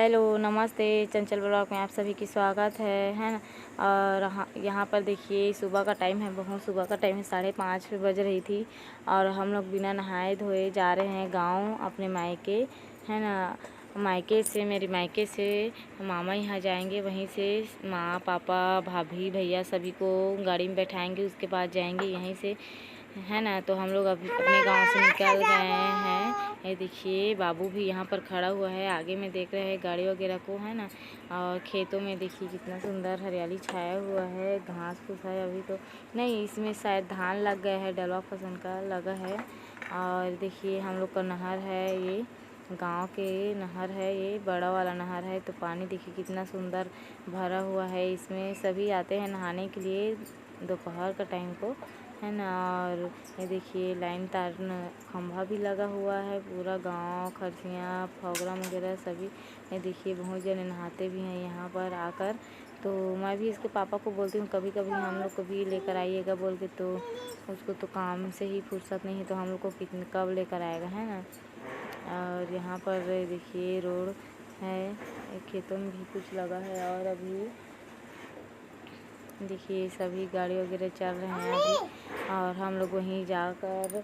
Hello नमस्ते, चंचल blog में आप सभी की स्वागत है ना। और यहाँ पर देखिए सुबह का टाइम है, बहुत सुबह का टाइम है, 5:30 बज रही थी। और हम लोग बिना नहाए धोए जा रहे हैं गांव अपने मायके, है ना। मायके से, मेरे मायके से मामा यहाँ जाएंगे, वहीं से माँ पापा भाभी भैया सभी को गाड़ी में बैठाएंगे, उसके बाद जाएंगे यहीं से, है ना। तो हम लोग अपने गांव से निकल गए हैं। ये देखिए बाबू भी यहाँ पर खड़ा हुआ है, आगे में देख रहे हैं गाड़ी वगैरह को, है ना। और खेतों में देखिए कितना सुंदर हरियाली छाया हुआ है, घास फूस है अभी तो नहीं, इसमें शायद धान लग गया है, डलवा फसल का लगा है। और देखिए हम लोग का नहर है, ये गांव के नहर है, ये बड़ा वाला नहर है। तो पानी देखिए कितना सुंदर भरा हुआ है, इसमें सभी आते हैं नहाने के लिए दोपहर का टाइम को, है ना। और ये देखिए लाइन तार खंभा भी लगा हुआ है, पूरा गांव खरसियाँ प्रोग्राम वगैरह सभी। ये देखिए बहुत जने नहाते भी हैं यहाँ पर आकर। तो मैं भी इसके पापा को बोलती हूँ कभी कभी हम लोग को भी लेकर आइएगा बोल के, तो उसको तो काम से ही फुर्सत नहीं है, तो हम लोग को कितने कब लेकर आएगा, है ना। और यहाँ पर देखिए रोड है, खेतों में भी कुछ लगा है। और अभी देखिए सभी गाड़ी वगैरह चल रहे हैं अभी। और हम लोग वहीं जाकर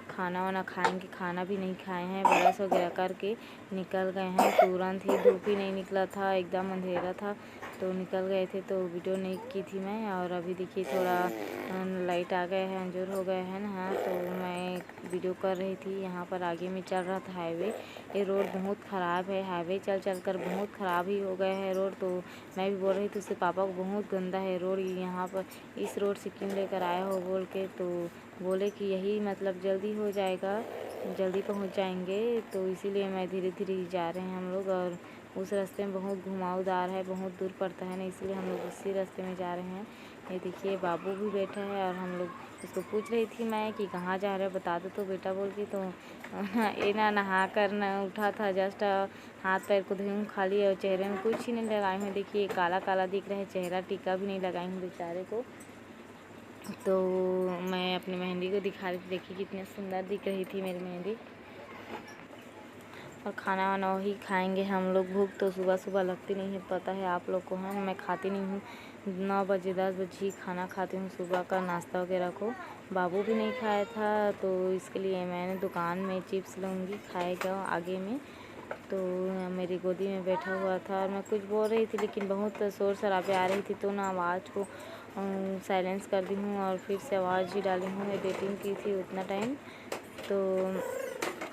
खाना वाना खाएंगे, खाना भी नहीं खाए हैं, ब्रश वगैरह करके निकल गए हैं तुरंत ही। धूप ही नहीं निकला था, एकदम अंधेरा था तो निकल गए थे, तो वीडियो नहीं की थी मैं। और अभी देखिए थोड़ा लाइट आ गया है, अंजूर हो गए हैं ना, तो मैं वीडियो कर रही थी। यहाँ पर आगे में चल रहा था हाईवे, ये रोड बहुत ख़राब है, हाईवे चल चल कर बहुत ख़राब ही हो गए हैं रोड। तो मैं भी बोल रही थी उससे पापा को बहुत गंदा है रोड, यहाँ पर इस रोड से क्यों लेकर आया हो बोल के। तो बोले कि यही मतलब जल्दी हो जाएगा, जल्दी पहुँच जाएंगे, तो इसीलिए मैं धीरे धीरे जा रहे हैं हम लोग। और उस रास्ते में बहुत घुमावदार है, बहुत दूर पड़ता है ना, इसलिए हम लोग उसी रास्ते में जा रहे हैं। ये देखिए बाबू भी बैठा है, और हम लोग उसको पूछ रही थी मैं कि कहाँ जा रहे हो, बता दो तो बेटा बोल के। तो ये ना नहा कर ना उठा था, जस्ट हाथ पैर को धोई हूँ खाली, और चेहरे में कुछ ही नहीं लगाई हूँ। देखिए काला काला दिख रहा है चेहरा, टीका भी नहीं लगाई हूँ बेचारे को। तो मैं अपनी मेहंदी को दिखा रही थी, देखिए कितनी सुंदर दिख रही थी मेरी मेहंदी। और खाना वाना वही खाएंगे हम लोग, भूख तो सुबह सुबह लगती नहीं है, पता है आप लोग को, है। मैं खाती नहीं हूँ, 9 बजे 10 बजे ही खाना खाती हूँ सुबह का नाश्ता वगैरह को। बाबू भी नहीं खाया था, तो इसके लिए मैंने दुकान में चिप्स लूँगी, खाएगा आगे में। तो मेरी गोदी में बैठा हुआ था, और मैं कुछ बोल रही थी लेकिन बहुत शोर शराबे आ रही थी, तो ना आवाज़ को साइलेंस कर दी हूँ, और फिर से आवाज़ ही डाली हूँ। एडिटिंग की थी उतना टाइम, तो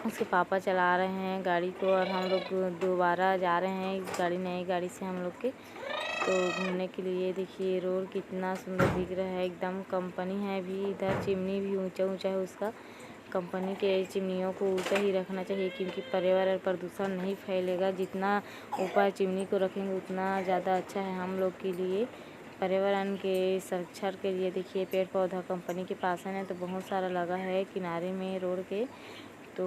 उसके पापा चला रहे हैं गाड़ी को, और हम लोग दोबारा जा रहे हैं इस गाड़ी, नई गाड़ी से हम लोग के तो घूमने के लिए। देखिए रोड कितना सुंदर दिख रहा है, एकदम कंपनी है भी, इधर चिमनी भी ऊंचा ऊंचा है उसका। कंपनी के चिमनियों को ऊंचा ही रखना चाहिए, क्योंकि पर्यावरण प्रदूषण नहीं फैलेगा, जितना ऊपर चिमनी को रखेंगे उतना ज़्यादा अच्छा है हम लोग के लिए, पर्यावरण के संरक्षण के लिए। देखिए पेड़ पौधा कंपनी के पास है ना, तो बहुत सारा लगा है किनारे में रोड के। तो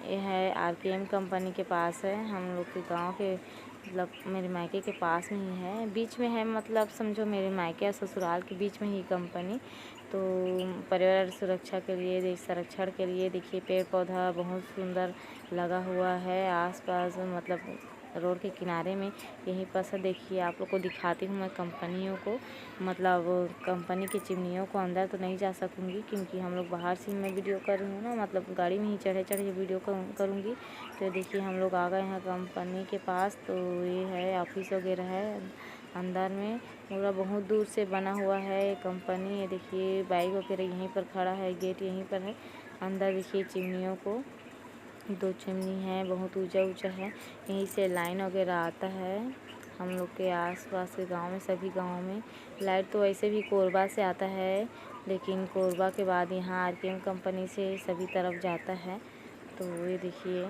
ये है RKM कंपनी के पास है, हम लोग के गांव के मतलब मेरे मायके के पास में ही है, बीच में है, मतलब समझो मेरे मायके और ससुराल के बीच में ही कंपनी। तो पर्यावरण सुरक्षा के लिए, देश संरक्षण के लिए देखिए पेड़ पौधा बहुत सुंदर लगा हुआ है आसपास, मतलब रोड के किनारे में। यहीं पर से देखिए आप लोग को दिखाती हूँ मैं कंपनियों को, मतलब कंपनी की चिमनियों को। अंदर तो नहीं जा सकूँगी क्योंकि हम लोग बाहर से मैं वीडियो कर रही हूँ ना, मतलब गाड़ी में ही चढ़े चढ़े वीडियो करूँगी। तो देखिए हम लोग आ गए हैं कंपनी के पास, तो ये है ऑफिस वगैरह है अंदर में, पूरा बहुत दूर से बना हुआ है कंपनी। ये देखिए बाइक वगैरह यहीं पर खड़ा है, गेट यहीं पर है। अंदर देखिए चिमनियों को, 2 चिमनी है, बहुत ऊंचा ऊंचा है, यहीं से लाइन वगैरह आता है हम लोग के आसपास के गांव में। सभी गांवों में लाइट तो वैसे भी कोरबा से आता है, लेकिन कोरबा के बाद यहाँ RKM कंपनी से सभी तरफ जाता है। तो ये देखिए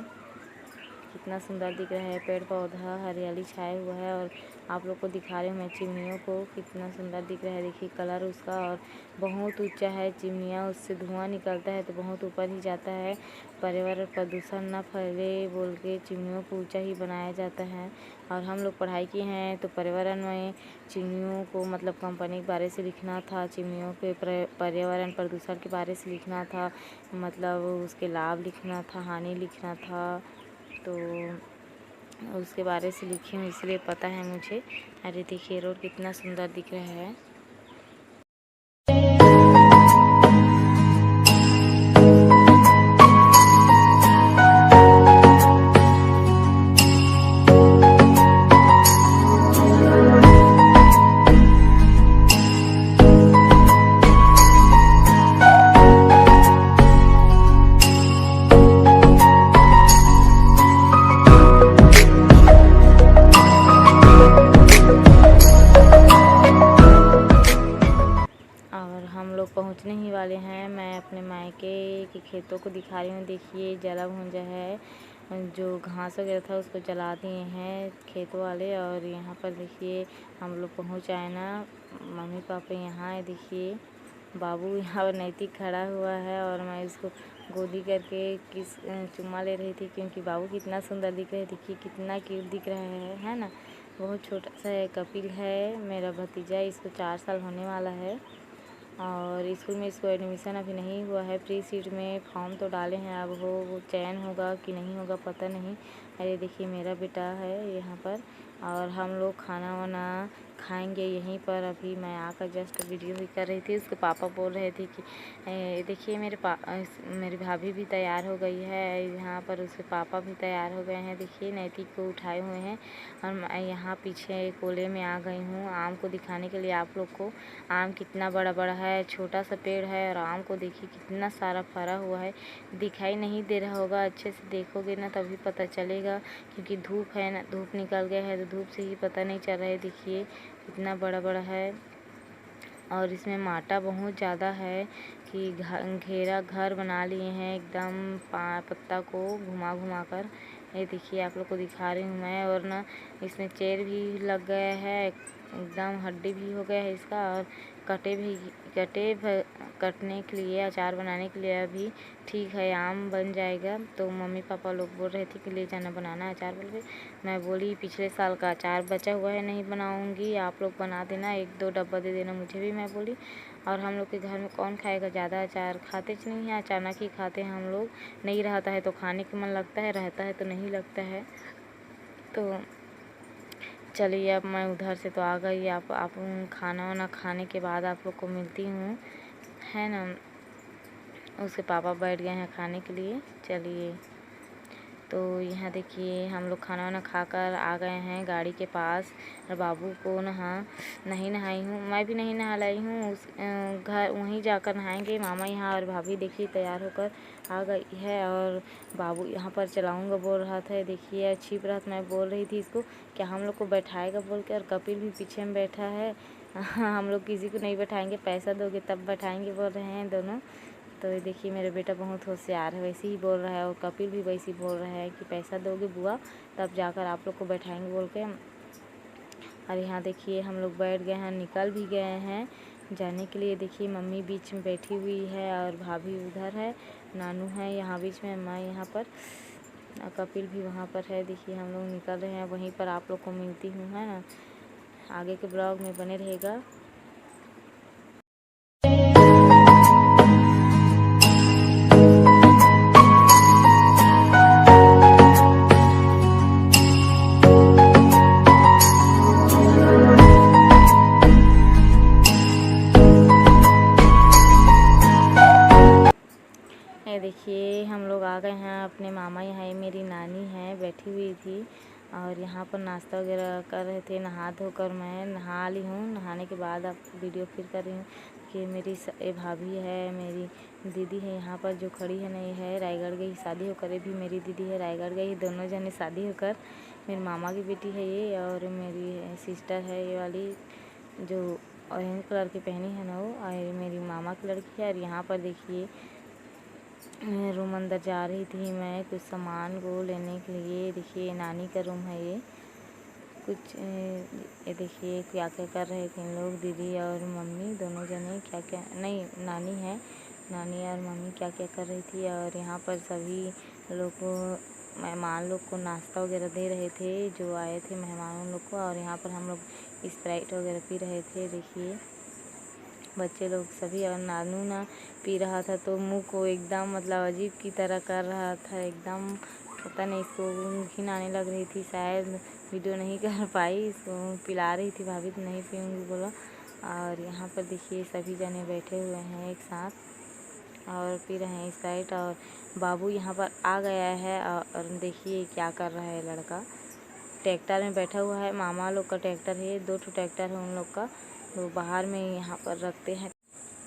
कितना सुंदर दिख रहा है, पेड़ पौधा हरियाली छाया हुआ है। और आप लोग को दिखा रही हूँ मैं चिमनियों को, कितना सुंदर दिख रहा है, देखिए कलर उसका। और बहुत ऊंचा है चिमनियाँ, उससे धुआं निकलता है तो बहुत ऊपर ही जाता है। पर्यावरण प्रदूषण ना फैले बोल के चिमनियों को ऊंचा ही बनाया जाता है। और हम लोग पढ़ाई किए हैं, तो पर्यावरण में चिमनियों को मतलब कंपनी के बारे से लिखना था, चिमनियों के पर्यावरण प्रदूषण के बारे से लिखना था, मतलब उसके लाभ लिखना था, हानि लिखना था। तो उसके बारे से लिखी हूँ, इसलिए पता है मुझे। अरे देखिए रोड कितना सुंदर दिख रहा है। और हम लोग पहुंचने ही वाले हैं। मैं अपने मायके के खेतों को दिखा रही हूँ। देखिए जला भुंजा है, जो घास वगैरह था उसको जला दिए हैं खेतों वाले। और यहाँ पर देखिए हम लोग पहुँच आए ना, मम्मी पापा यहाँ है। देखिए बाबू यहाँ पर नैतिक खड़ा हुआ है और मैं इसको गोदी करके चुम्मा ले रही थी, क्योंकि बाबू कितना सुंदर दिख रहा है। देखिए कितना क्यूट दिख रहा है ना। बहुत छोटा सा है। कपिल है मेरा भतीजा, इसको 4 साल होने वाला है। और स्कूल में इसको एडमिशन अभी नहीं हुआ है। प्री सीट में फॉर्म तो डाले हैं, अब वो चयन होगा कि नहीं होगा पता नहीं। अरे देखिए मेरा बेटा है यहाँ पर। और हम लोग खाना वाना खाएंगे यहीं पर। अभी मैं आकर जस्ट वीडियो ही कर रही थी। उसके पापा बोल रहे थे कि देखिए मेरी भाभी भी तैयार हो गई है। यहाँ पर उसके पापा भी तैयार हो गए हैं। देखिए नैतिक को उठाए हुए हैं और मैं यहाँ पीछे कोले में आ गई हूँ आम को दिखाने के लिए आप लोग को। आम कितना बड़ा बड़ा है, छोटा सा पेड़ है और आम को देखिए कितना सारा फरा हुआ है। दिखाई नहीं दे रहा होगा, अच्छे से देखोगे ना तभी पता चलेगा, क्योंकि धूप है ना, धूप निकल गया है तो धूप से ही पता नहीं चल रहा है। देखिए कितना बड़ा बड़ा है। और इसमें माटा बहुत ज़्यादा है कि घेरा घर बना लिए हैं एकदम पत्ता को घुमा घुमा कर। ये देखिए आप लोग को दिखा रही हूँ मैं। और ना इसमें चेर भी लग गया है, एकदम हड्डी भी हो गया है इसका। और कटने के लिए, अचार बनाने के लिए अभी ठीक है, आम बन जाएगा। तो मम्मी पापा लोग बोल रहे थे कि ले जाना बनाना अचार बोल के। मैं बोली पिछले साल का अचार बचा हुआ है, नहीं बनाऊंगी, आप लोग बना देना, 1-2 डब्बा दे देना मुझे भी, मैं बोली। और हम लोग के घर में कौन खाएगा ज़्यादा अचार, खाते नहीं हैं, अचानक ही खाते हैं हम लोग। नहीं रहता है तो खाने का मन लगता है, रहता है तो नहीं लगता है। तो चलिए अब मैं उधर से तो आ गई। आप खाना वाना खाने के बाद आप लोग को मिलती हूँ, है ना। उसके पापा बैठ गए हैं खाने के लिए। चलिए तो यहाँ देखिए हम लोग खाना वाना खाकर आ गए हैं गाड़ी के पास। और बाबू को नहीं नहाई हूँ, मैं भी नहीं नहा लाई हूँ। उस घर वहीं जाकर नहाएंगे। मामा यहाँ और भाभी देखिए तैयार होकर आ गई है। और बाबू यहाँ पर चलाऊँगा बोल रहा था। देखिए छिप रहा था, मैं बोल रही थी इसको क्या हम लोग को बैठाएगा बोल के। और कपिल भी पीछे में बैठा है। हम लोग किसी को नहीं बैठाएंगे, पैसा दोगे तब बैठाएंगे बोल रहे हैं दोनों। तो ये देखिए मेरा बेटा बहुत होशियार है, वैसे ही बोल रहा है। और कपिल भी वैसे ही बोल रहा है कि पैसा दोगे बुआ तब जाकर आप लोग को बैठाएंगे बोल के। और यहाँ देखिए हम लोग बैठ गए हैं, निकल भी गए हैं जाने के लिए। देखिए मम्मी बीच में बैठी हुई है और भाभी उधर है, नानू है यहाँ बीच में, मैं यहाँ पर, कपिल भी वहाँ पर है। देखिए हम लोग निकल रहे हैं, वहीं पर आप लोग को मिलती हूँ, है ना। आगे के ब्लॉग में बने रहेगा। देखिए हम लोग आ गए हैं अपने मामा यहाँ। मेरी नानी है बैठी हुई थी और यहाँ पर नाश्ता वगैरह कर रहे थे। नहा धोकर मैं नहा ली हूँ। नहाने के बाद आप वीडियो फिर कर रही हूँ कि मेरी भाभी है, मेरी दीदी है यहाँ पर जो खड़ी है, नहीं है रायगढ़ गई शादी होकर। ये भी मेरी दीदी है, रायगढ़ गई, दोनों जने शादी होकर। मेरी मामा की बेटी है ये, और मेरी सिस्टर है ये वाली जो ऑरेंज कलर की पहनी है ना वो, और मेरी मामा की लड़की है। और यहाँ पर देखिए रूम अंदर जा रही थी मैं कुछ सामान को लेने के लिए। देखिए नानी का रूम है ये। कुछ ये देखिए क्या क्या कर रहे थे इन लोग, दीदी और मम्मी दोनों जने क्या क्या, नहीं नानी है, नानी और मम्मी क्या क्या कर रही थी। और यहाँ पर सभी लोग को, मेहमान लोग को नाश्ता वगैरह दे रहे थे जो आए थे मेहमानों लोग को। और यहाँ पर हम लोग स्प्राइट वगैरह पी रहे थे। देखिए बच्चे लोग सभी। और नानू ना पी रहा था तो मुंह को एकदम मतलब अजीब की तरह कर रहा था, एकदम पता नहीं इसको घिन आने लग रही थी, शायद वीडियो नहीं कर पाई। इसको पिला रही थी भाभी तो नहीं पीऊँगी बोला। और यहाँ पर देखिए सभी जने बैठे हुए हैं एक साथ और पी रहे हैं स्प्राइट। और बाबू यहाँ पर आ गया है और देखिए क्या कर रहा है लड़का। ट्रैक्टर में बैठा हुआ है, मामा लोग का ट्रैक्टर है, 2 ट्रैक्टर है उन लोग का, तो बाहर में यहाँ पर रखते हैं।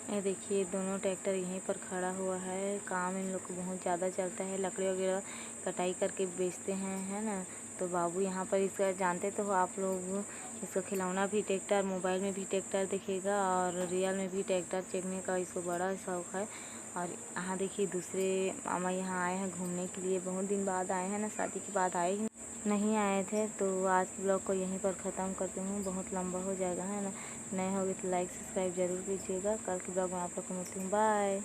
ये देखिए दोनों ट्रैक्टर यहीं पर खड़ा हुआ है। काम इन लोग को बहुत ज़्यादा चलता है, लकड़ी वगैरह कटाई करके बेचते हैं, है ना। तो बाबू यहाँ पर इसका जानते तो हो आप लोग, इसका खिलौना भी ट्रैक्टर, मोबाइल में भी ट्रैक्टर दिखेगा और रियल में भी ट्रैक्टर चेकने का इसको बड़ा शौक है। और यहाँ देखिए दूसरे मामा यहाँ आए हैं घूमने के लिए, बहुत दिन बाद आए हैं ना, शादी के बाद आए ही नहीं आए थे। तो आज के ब्लॉग को यहीं पर ख़त्म करती हूँ, बहुत लंबा हो जाएगा, है ना। नए होगे तो लाइक सब्सक्राइब जरूर कीजिएगा। कल के ब्लॉग में आप लोग को मिलती हूँ, बाय।